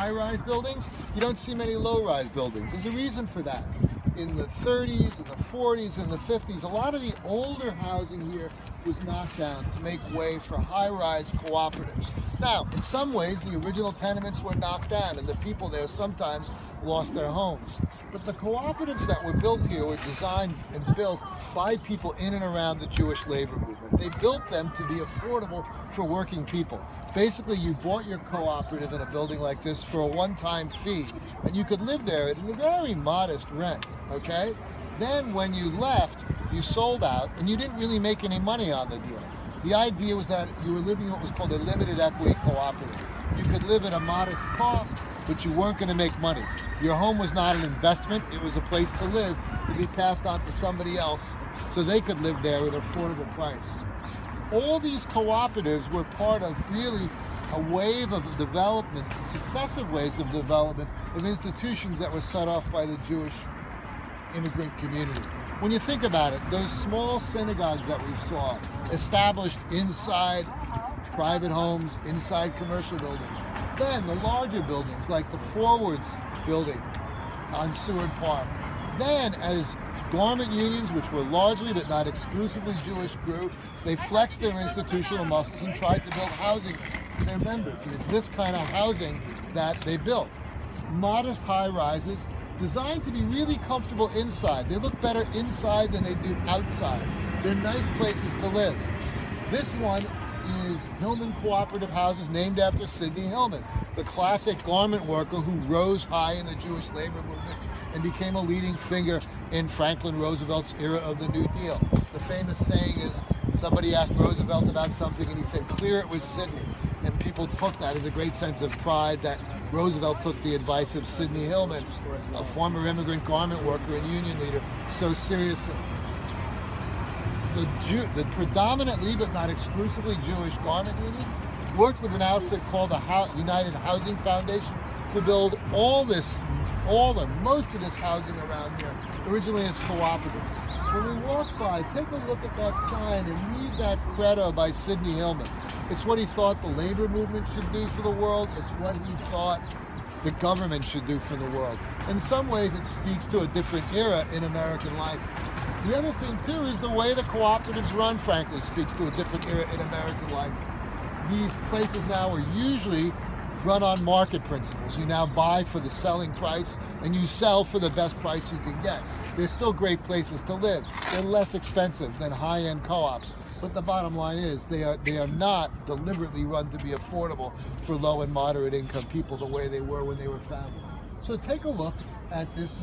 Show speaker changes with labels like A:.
A: high-rise buildings. You don't see many low-rise buildings. There's a reason for that. In the 30s, in the 40s, and the 50s, a lot of the older housing here was knocked down to make way for high-rise cooperatives. Now, in some ways, the original tenements were knocked down, and the people there sometimes lost their homes. But the cooperatives that were built here were designed and built by people in and around the Jewish labor movement. They built them to be affordable for working people. Basically, you bought your cooperative in a building like this for a one-time fee, and you could live there at a very modest rent. Okay? Then when you left, you sold out and you didn't really make any money on the deal. The idea was that you were living what was called a limited equity cooperative. You could live at a modest cost, but you weren't going to make money. Your home was not an investment, it was a place to live to be passed on to somebody else so they could live there at an affordable price. All these cooperatives were part of really a wave of development, successive waves of development of institutions that were set off by the Jewish immigrant community. When you think about it, those small synagogues that we saw established inside private homes, inside commercial buildings. Then the larger buildings like the Forwards building on Seward Park. Then as garment unions, which were largely but not exclusively Jewish, grew, they flexed their institutional muscles and tried to build housing for their members. And it's this kind of housing that they built. Modest high-rises, designed to be really comfortable inside. They look better inside than they do outside. They're nice places to live. This one is Hillman Cooperative Houses, named after Sidney Hillman, the classic garment worker who rose high in the Jewish labor movement and became a leading figure in Franklin Roosevelt's era of the New Deal. The famous saying is, somebody asked Roosevelt about something and he said, "Clear it with Sidney." And people took that as a great sense of pride that Roosevelt took the advice of Sidney Hillman, a former immigrant garment worker and union leader, so seriously. The predominantly but not exclusively Jewish garment unions worked with an outfit called the United Housing Foundation to build most of this housing around here, originally as cooperatives. When we walk by, take a look at that sign and read that credo by Sidney Hillman. It's what he thought the labor movement should do for the world. It's what he thought the government should do for the world. In some ways, it speaks to a different era in American life. The other thing, too, is the way the cooperatives run, frankly, speaks to a different era in American life. These places now are usually run on market principles. You now buy for the selling price and you sell for the best price you can get. They're still great places to live. They're less expensive than high-end co-ops. But the bottom line is they are not deliberately run to be affordable for low and moderate income people the way they were when they were founded. So take a look at this